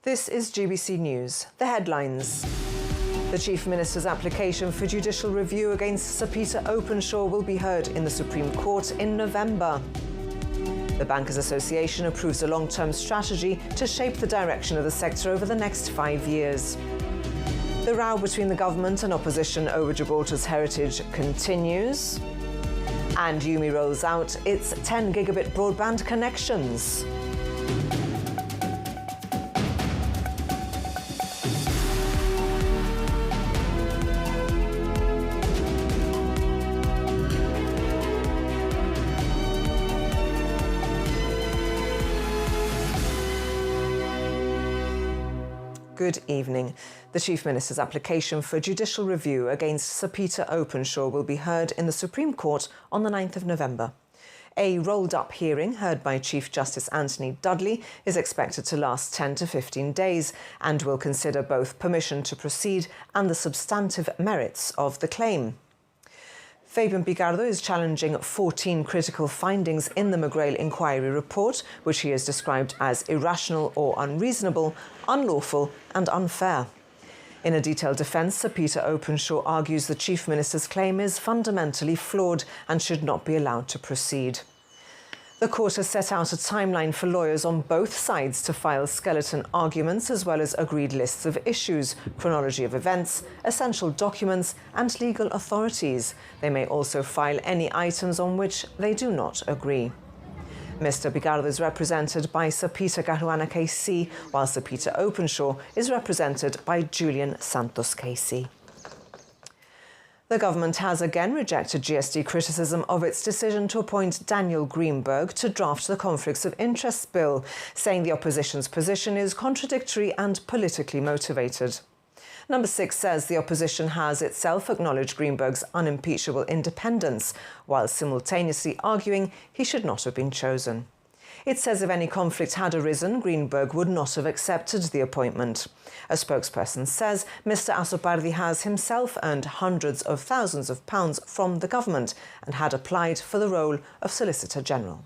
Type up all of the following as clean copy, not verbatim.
This is GBC News. The headlines. The Chief Minister's application for judicial review against Sir Peter Openshaw will be heard in the Supreme Court in November. The Bankers Association approves a long-term strategy to shape the direction of the sector over the next 5 years. The row between the government and opposition over Gibraltar's heritage continues. And UMI rolls out its 10 gigabit broadband connections. Good evening. The Chief Minister's application for judicial review against Sir Peter Openshaw will be heard in the Supreme Court on the 9th of November. A rolled-up hearing heard by Chief Justice Anthony Dudley is expected to last 10 to 15 days and will consider both permission to proceed and the substantive merits of the claim. Fabian Picardo is challenging 14 critical findings in the McGrail inquiry report, which he has described as irrational or unreasonable, unlawful and unfair. In a detailed defence, Sir Peter Openshaw argues the Chief Minister's claim is fundamentally flawed and should not be allowed to proceed. The court has set out a timeline for lawyers on both sides to file skeleton arguments as well as agreed lists of issues, chronology of events, essential documents and legal authorities. They may also file any items on which they do not agree. Mr. Picardo is represented by Sir Peter Caruana KC, while Sir Peter Openshaw is represented by Julian Santos KC. The government has again rejected GST criticism of its decision to appoint Daniel Greenberg to draft the Conflicts of Interest Bill, saying the opposition's position is contradictory and politically motivated. Number 6 says the opposition has itself acknowledged Greenberg's unimpeachable independence, while simultaneously arguing he should not have been chosen. It says if any conflict had arisen, Greenberg would not have accepted the appointment. A spokesperson says Mr. Asopardi has himself earned hundreds of thousands of pounds from the government and had applied for the role of Solicitor General.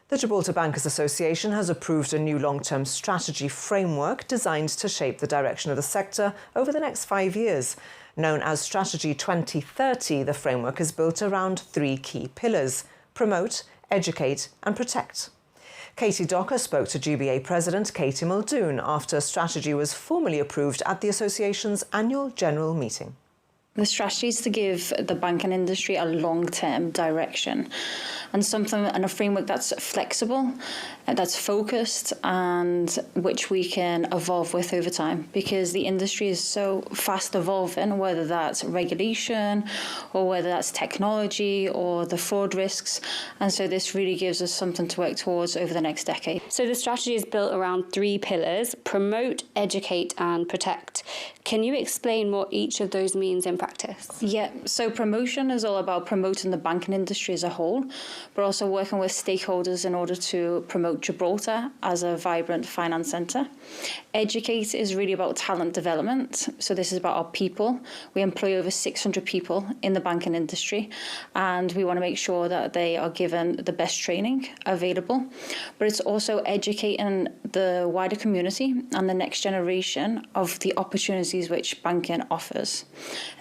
The Gibraltar Bankers Association has approved a new long-term strategy framework designed to shape the direction of the sector over the next 5 years. Known as Strategy 2030, the framework is built around 3 key pillars: promote, educate and protect. Katie Docker spoke to GBA President Katie Muldoon after strategy was formally approved at the association's annual general meeting. The strategy is to give the banking industry a long-term direction and a framework that's flexible, that's focused and which we can evolve with over time, because the industry is so fast evolving, whether that's regulation or whether that's technology or the fraud risks. And so this really gives us something to work towards over the next decade. So the strategy is built around 3 pillars: promote, educate and protect. Can you explain what each of those means in practice? Yeah, so promotion is all about promoting the banking industry as a whole, but also working with stakeholders in order to promote Gibraltar as a vibrant finance centre. Educate is really about talent development. So this is about our people. We employ over 600 people in the banking industry, and we want to make sure that they are given the best training available. But it's also educating the wider community and the next generation of the opportunities which banking offers.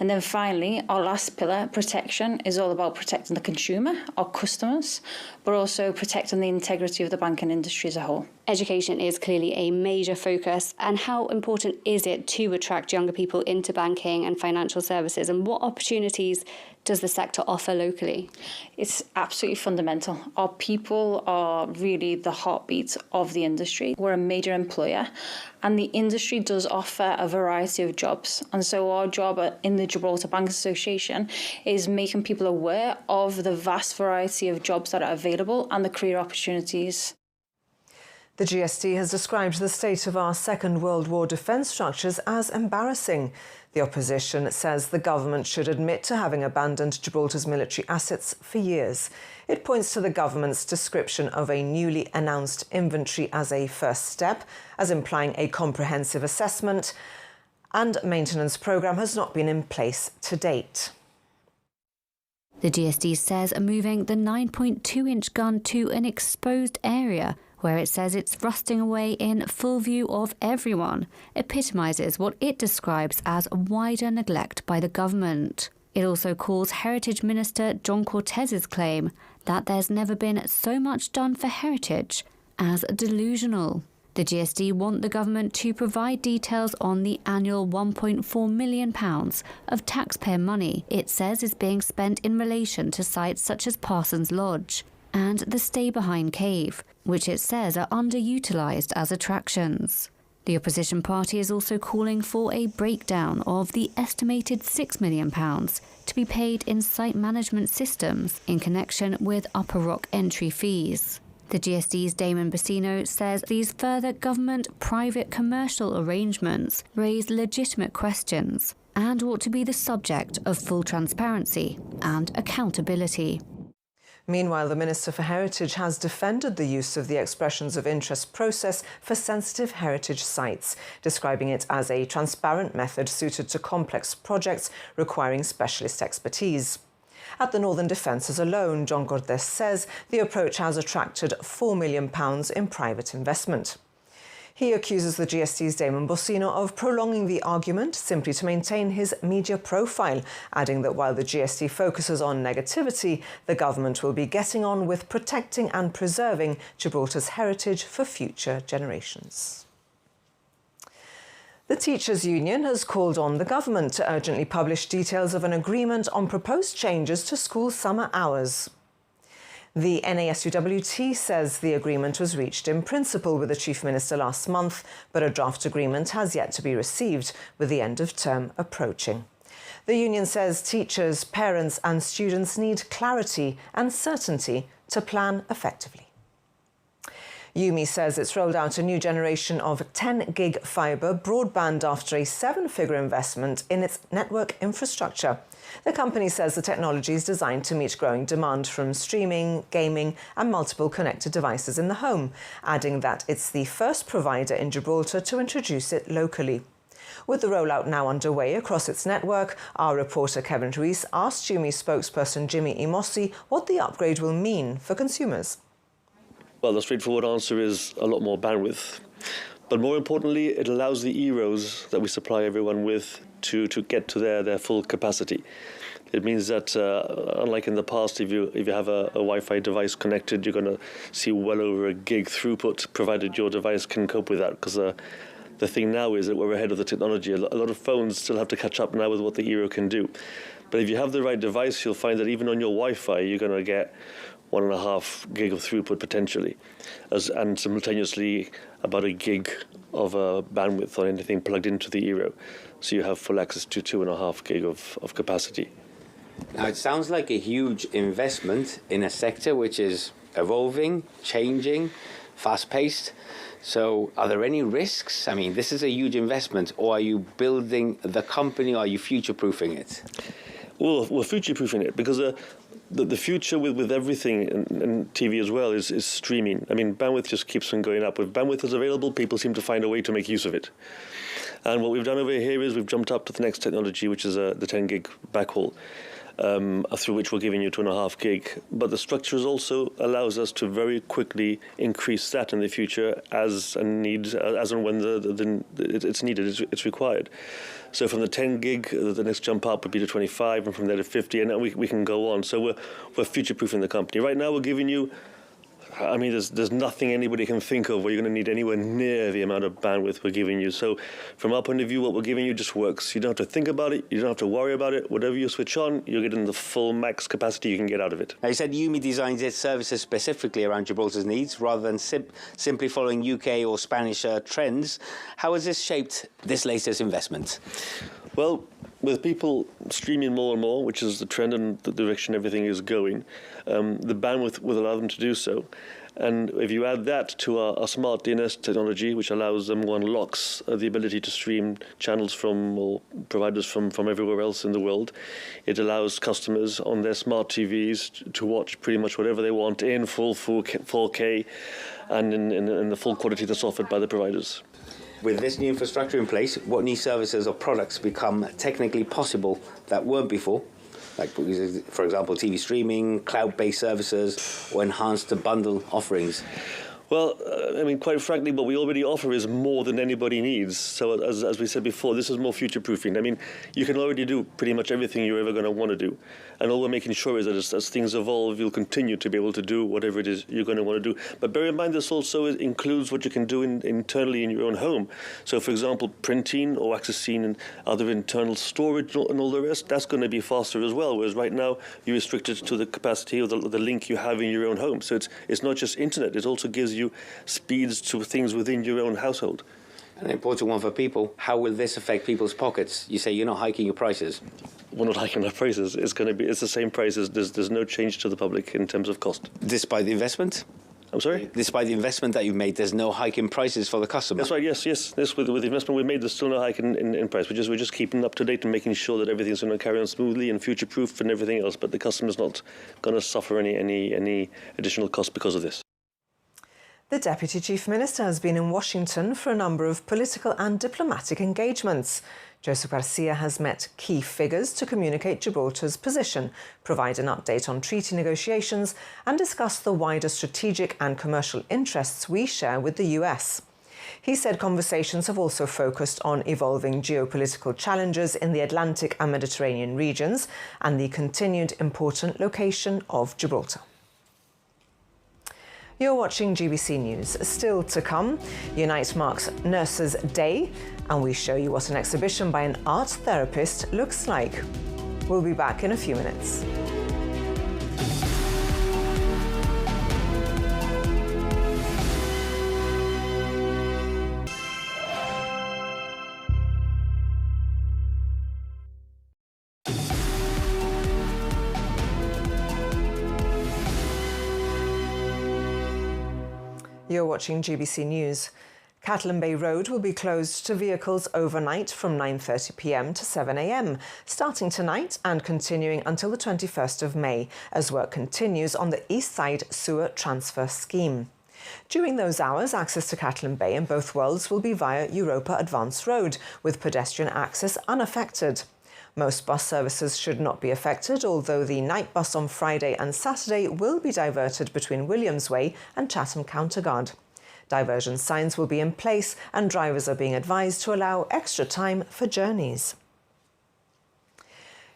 And then finally, our last pillar, protection, is all about protecting the consumer, our customers, but also protecting the integrity of the banking industry as a whole. Education is clearly a major focus. And how important is it to attract younger people into banking and financial services? And what opportunities does the sector offer locally? It's absolutely fundamental. Our people are really the heartbeat of the industry. We're a major employer, and the industry does offer a variety of jobs. And so our job in the Gibraltar Bankers Association is making people aware of the vast variety of jobs that are available and the career opportunities. The GST has described the state of our Second World War defence structures as embarrassing. The opposition says the government should admit to having abandoned Gibraltar's military assets for years. It points to the government's description of a newly announced inventory as a first step, as implying a comprehensive assessment, and maintenance programme has not been in place to date. The GST says moving the 9.2-inch gun to an exposed area where it says it's rusting away in full view of everyone, epitomises what it describes as wider neglect by the government. It also calls Heritage Minister John Cortez's claim that there's never been so much done for heritage as delusional. The GSD want the government to provide details on the annual £1.4 million of taxpayer money it says is being spent in relation to sites such as Parsons Lodge and the Stay Behind Cave, which it says are underutilised as attractions. The opposition party is also calling for a breakdown of the estimated £6 million to be paid in site management systems in connection with Upper Rock entry fees. The GSD's Damon Bassino says these further government-private commercial arrangements raise legitimate questions and ought to be the subject of full transparency and accountability. Meanwhile, the Minister for Heritage has defended the use of the expressions of interest process for sensitive heritage sites, describing it as a transparent method suited to complex projects requiring specialist expertise. At the Northern Defences alone, John Cortez says the approach has attracted £4 million in private investment. He accuses the GSD's Damon Bassino of prolonging the argument simply to maintain his media profile, adding that while the GSD focuses on negativity, the government will be getting on with protecting and preserving Gibraltar's heritage for future generations. The Teachers' Union has called on the government to urgently publish details of an agreement on proposed changes to school summer hours. The NASUWT says the agreement was reached in principle with the Chief Minister last month, but a draft agreement has yet to be received, with the end of term approaching. The union says teachers, parents and students need clarity and certainty to plan effectively. UMI says it's rolled out a new generation of 10 gig fibre broadband after a 7-figure investment in its network infrastructure. The company says the technology is designed to meet growing demand from streaming, gaming and multiple connected devices in the home, adding that it's the first provider in Gibraltar to introduce it locally. With the rollout now underway across its network, our reporter Kevin Ruiz asked UMI spokesperson Jimmy Imosi what the upgrade will mean for consumers. Well, the straightforward answer is a lot more bandwidth. But more importantly, it allows the EROs that we supply everyone with to get to their full capacity. It means that, unlike in the past, if you have a Wi-Fi device connected, you're going to see well over a gig throughput, provided your device can cope with that. Because the thing now is that we're ahead of the technology. A lot of phones still have to catch up now with what the ERO can do. But if you have the right device, you'll find that even on your Wi-Fi, you're going to get 1.5 gig of throughput potentially, and simultaneously about a gig of bandwidth on anything plugged into the ERO. So you have full access to 2.5 gig of capacity. Now, it sounds like a huge investment in a sector which is evolving, changing, fast-paced. So are there any risks? I mean, this is a huge investment, or are you building the company, or are you future-proofing it? Well, we're future-proofing it because the future with everything and TV as well is streaming. I mean, bandwidth just keeps on going up. If bandwidth is available, people seem to find a way to make use of it. And what we've done over here is we've jumped up to the next technology, which is the 10 gig backhaul, through which we're giving you 2.5 gig. But the structure also allows us to very quickly increase that in the future as and when it's needed, it's required. So from the 10 gig, the next jump up would be to 25, and from there to 50, and then we can go on. So we're future-proofing the company. Right now, we're giving you, I mean, there's nothing anybody can think of where you're going to need anywhere near the amount of bandwidth we're giving you. So from our point of view, what we're giving you just works. You don't have to think about it. You don't have to worry about it. Whatever you switch on, you're getting the full max capacity you can get out of it. Now, you said UMI designs its services specifically around Gibraltar's needs rather than simply following UK or Spanish trends. How has this shaped this latest investment? Well, with people streaming more and more, which is the trend and the direction everything is going, the bandwidth will allow them to do so. And if you add that to our smart DNS technology, which allows them, unlocks the ability to stream channels from or providers from everywhere else in the world, it allows customers on their smart TVs to watch pretty much whatever they want in full 4K and in the full quality that's offered by the providers. With this new infrastructure in place, what new services or products become technically possible that weren't before? Like, for example, TV streaming, cloud-based services, or enhanced bundle offerings? Well, I mean, quite frankly, what we already offer is more than anybody needs. So as we said before, this is more future-proofing. I mean, you can already do pretty much everything you're ever going to want to do. And all we're making sure is that as things evolve, you'll continue to be able to do whatever it is you're going to want to do. But bear in mind, this also includes what you can do internally in your own home. So, for example, printing or accessing and other internal storage and all the rest, that's going to be faster as well. Whereas right now, you're restricted to the capacity or the link you have in your own home. So it's not just internet, it also gives you speeds to things within your own household. An important one for people, how will this affect people's pockets? You say you're not hiking your prices. We're not hiking our prices. It's the same prices. There's no change to the public in terms of cost. Despite the investment? I'm sorry? Despite the investment that you've made, there's no hike in prices for the customer. That's right, yes. With the investment we made, there's still no hike in price. We're just keeping up to date and making sure that everything's going to carry on smoothly and future-proof and everything else, but the customer's not going to suffer any additional cost because of this. The Deputy Chief Minister has been in Washington for a number of political and diplomatic engagements. Joseph Garcia has met key figures to communicate Gibraltar's position, provide an update on treaty negotiations and discuss the wider strategic and commercial interests we share with the US. He said conversations have also focused on evolving geopolitical challenges in the Atlantic and Mediterranean regions and the continued important location of Gibraltar. You're watching GBC News. Still to come, Unite marks Nurses' Day, and we show you what an exhibition by an art therapist looks like. We'll be back in a few minutes. You're watching GBC News. Catalan Bay Road will be closed to vehicles overnight from 9:30 p.m. to 7 a.m, starting tonight and continuing until the 21st of May, as work continues on the East Side Sewer Transfer Scheme. During those hours, access to Catalan Bay in both worlds will be via Europa Advance Road, with pedestrian access unaffected. Most bus services should not be affected, although the night bus on Friday and Saturday will be diverted between Williams Way and Chatham Counterguard. Diversion signs will be in place and drivers are being advised to allow extra time for journeys.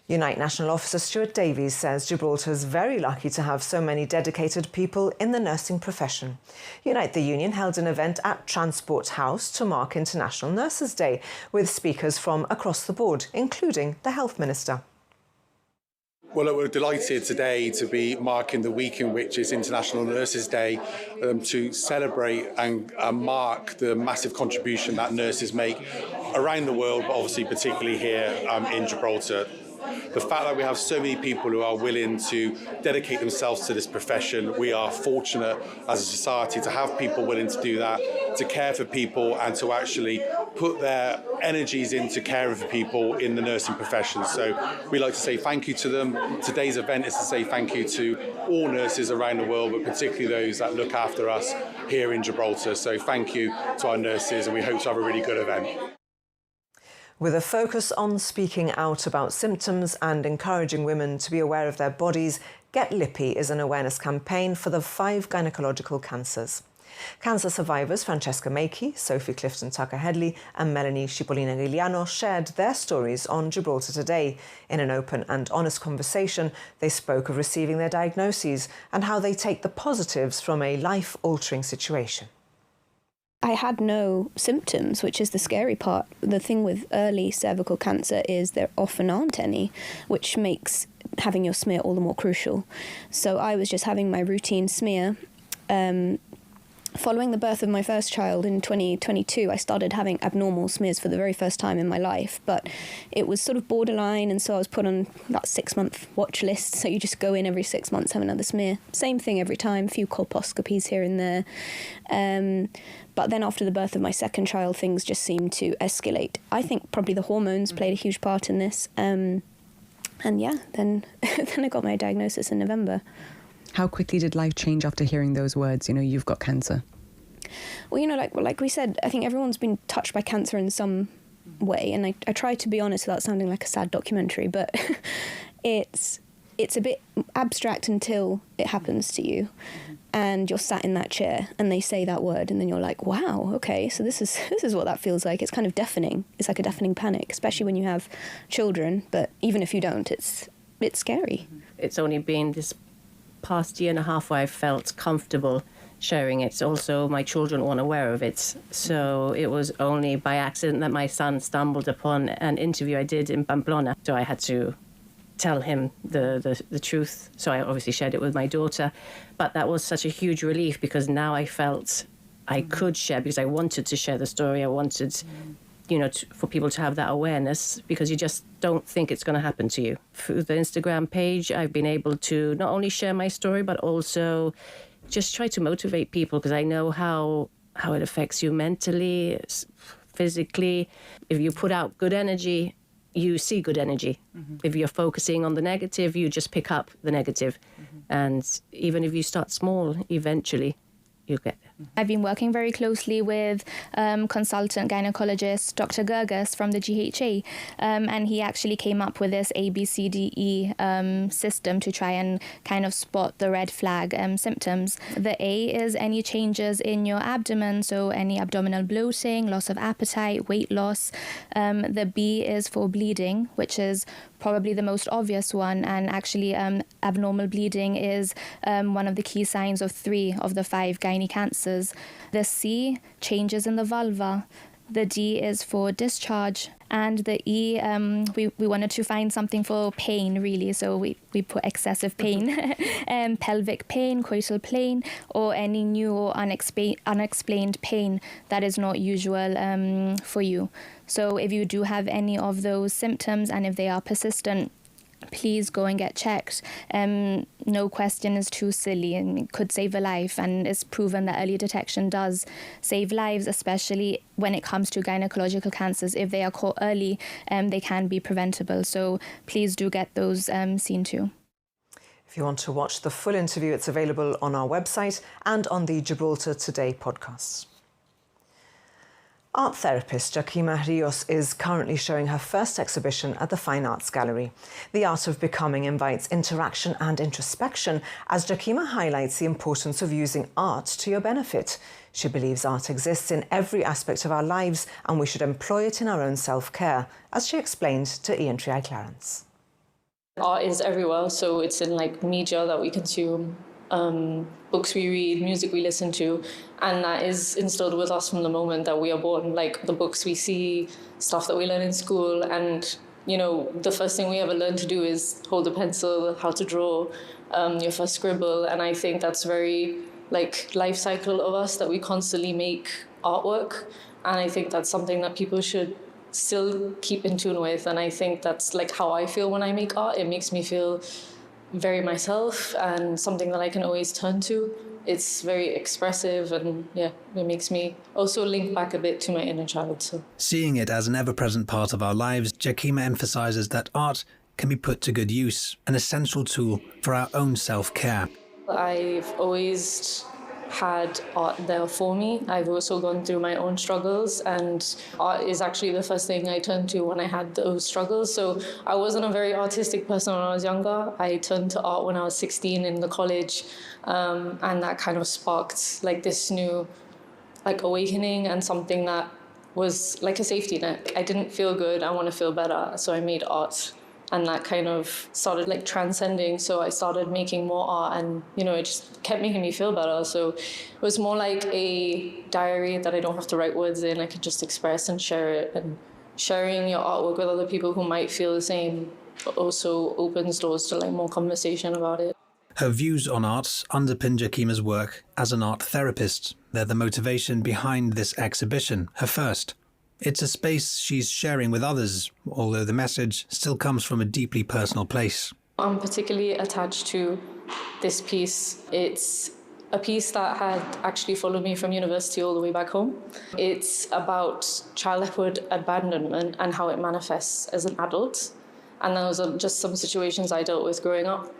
Unite National Officer Stuart Davies says Gibraltar is very lucky to have so many dedicated people in the nursing profession. Unite the Union held an event at Transport House to mark International Nurses' Day, with speakers from across the board, including the Health Minister. Well, we're delighted today to be marking the week in which is International Nurses' Day, to celebrate and mark the massive contribution that nurses make around the world, but obviously particularly here in Gibraltar. The fact that we have so many people who are willing to dedicate themselves to this profession, we are fortunate as a society to have people willing to do that, to care for people and to actually put their energies into caring for people in the nursing profession. So we like to say thank you to them. Today's event is to say thank you to all nurses around the world, but particularly those that look after us here in Gibraltar. So thank you to our nurses, and we hope to have a really good event. With a focus on speaking out about symptoms and encouraging women to be aware of their bodies, Get Lippy is an awareness campaign for the 5 gynecological cancers. Cancer survivors Francesca Makey, Sophie Clifton Tucker-Headley and Melanie Cipollina-Giuliano shared their stories on Gibraltar Today. In an open and honest conversation, they spoke of receiving their diagnoses and how they take the positives from a life-altering situation. I had no symptoms, which is the scary part. The thing with early cervical cancer is there often aren't any, which makes having your smear all the more crucial. So I was just having my routine smear. Following the birth of my first child in 2022, I started having abnormal smears for the very first time in my life, but it was sort of borderline, and so I was put on that 6-month watch list, so you just go in every 6 months, have another smear. Same thing every time, a few colposcopies here and there. But then after the birth of my second child, things just seemed to escalate. I think probably the hormones played a huge part in this. And yeah, then I got my diagnosis in November. How quickly did life change after hearing those words, you've got cancer? Well, like we said, I think everyone's been touched by cancer in some way. And I try to be honest without sounding like a sad documentary, but it's a bit abstract until it happens to you. and you're sat in that chair and they say that word, and then you're like, wow, okay, so this is what that feels like. It's kind of deafening. It's like a deafening panic, especially when you have children, but even if you don't, it's scary. It's only been this past year and a half where I felt comfortable sharing it. Also, my children weren't aware of it. So it was only by accident that my son stumbled upon an interview I did in Pamplona. So I had to tell him the truth. So I obviously shared it with my daughter. But that was such a huge relief, because now I felt I could share, because I wanted to share the story. I wanted, for people to have that awareness, because you just don't think it's going to happen to you. Through the Instagram page, I've been able to not only share my story, but also just try to motivate people, because I know how it affects you mentally, physically. If you put out good energy, you see good energy. Mm-hmm. If you're focusing on the negative, you just pick up the negative. Mm-hmm. And even if you start small, eventually you'll get there. I've been working very closely with consultant gynecologist Dr. Gerges from the GHA, and he actually came up with this ABCDE system to try and kind of spot the red flag symptoms. The A is any changes in your abdomen, so any abdominal bloating, loss of appetite, weight loss. The B is for bleeding, which is probably the most obvious one, and actually abnormal bleeding is one of the key signs of 3 of the 5 gynae cancers. The C, changes in the vulva. The D is for discharge, and the E, we wanted to find something for pain, really, so we put excessive pain, pelvic pain, coital pain, or any new or unexplained pain that is not usual for you. So if you do have any of those symptoms, and if they are persistent, please go and get checked. No question is too silly, and it could save a life, and it's proven that early detection does save lives, especially when it comes to gynecological cancers. If they are caught early, they can be preventable, so please do get those seen too. If you want to watch the full interview, it's available on our website and on the Gibraltar Today podcast. Art therapist Joaquima Rios is currently showing her first exhibition at the Fine Arts Gallery. The Art of Becoming invites interaction and introspection as Joaquima highlights the importance of using art to your benefit. She believes art exists in every aspect of our lives and we should employ it in our own self-care, as she explained to Ian Triai-Clarence. Art is everywhere, so it's in media that we consume, books we read, music we listen to, and that is instilled with us from the moment that we are born. The books we see, stuff that we learn in school, and the first thing we ever learn to do is hold a pencil, how to draw, your first scribble, and I think that's very life cycle of us, that we constantly make artwork, and I think that's something that people should still keep in tune with, and I think that's how I feel when I make art. It makes me feel very myself and something that I can always turn to. It's very expressive, and it makes me also link back a bit to my inner child. So, seeing it as an ever-present part of our lives, Joaquima emphasises that art can be put to good use, an essential tool for our own self-care. I've always had art there for me. I've also gone through my own struggles, and art is actually the first thing I turned to when I had those struggles. So I wasn't a very artistic person when I was younger. I turned to art when I was 16 in the college, and that kind of sparked this new awakening and something that was like a safety net. I didn't feel good, I want to feel better, so I made art. And that kind of started transcending. So I started making more art, and it just kept making me feel better. So it was more like a diary that I don't have to write words in. I could just express and share it. And sharing your artwork with other people who might feel the same also opens doors to more conversation about it. Her views on art underpin Joaquima's work as an art therapist. They're the motivation behind this exhibition, her first. It's a space she's sharing with others, although the message still comes from a deeply personal place. I'm particularly attached to this piece. It's a piece that had actually followed me from university all the way back home. It's about childhood abandonment and how it manifests as an adult. And those are just some situations I dealt with growing up,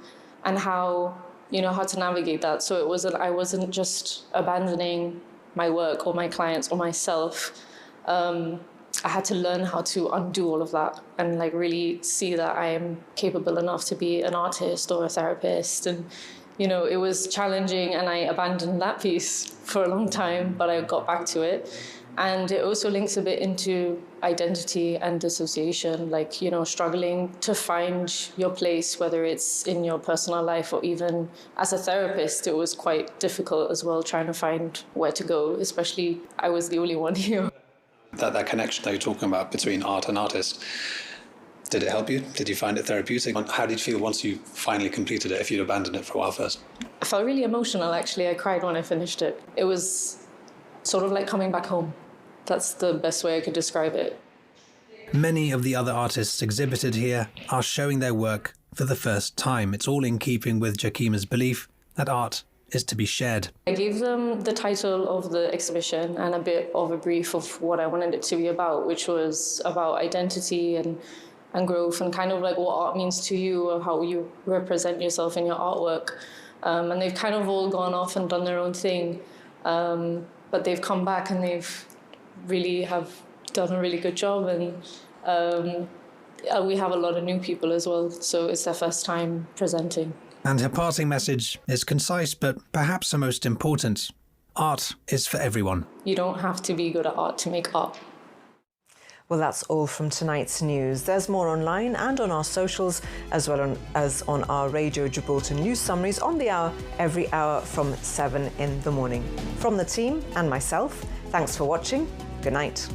and how to navigate that. So I wasn't just abandoning my work or my clients or myself. I had to learn how to undo all of that and really see that I am capable enough to be an artist or a therapist, and You know, it was challenging and I abandoned that piece for a long time, but I got back to it. And it also links a bit into identity and dissociation, like, you know, struggling to find your place, whether it's in your personal life or even as a therapist. It was quite difficult as well, trying to find where to go, especially I was the only one here. That connection that you're talking about between art and artist, did it help you? Did you find it therapeutic? How did you feel once you finally completed it, if you'd abandoned it for a while first? I felt really emotional, actually. I cried when I finished it. It was sort of like coming back home. That's the best way I could describe it. Many of the other artists exhibited here are showing their work for the first time. It's all in keeping with Jakima's belief that art is to be shared. I gave them the title of the exhibition and a bit of a brief of what I wanted it to be about, which was about identity and growth and kind of like what art means to you or how you represent yourself in your artwork. And they've kind of all gone off and done their own thing. But they've come back and they've really have done a really good job, and we have a lot of new people as well, so it's their first time presenting. And her parting message is concise, but perhaps the most important. Art is for everyone. You don't have to be good at art to make art. Well, that's all from tonight's news. There's more online and on our socials, as well as on our Radio Gibraltar news summaries on the hour, every hour from 7 in the morning. From the team and myself, thanks for watching. Good night.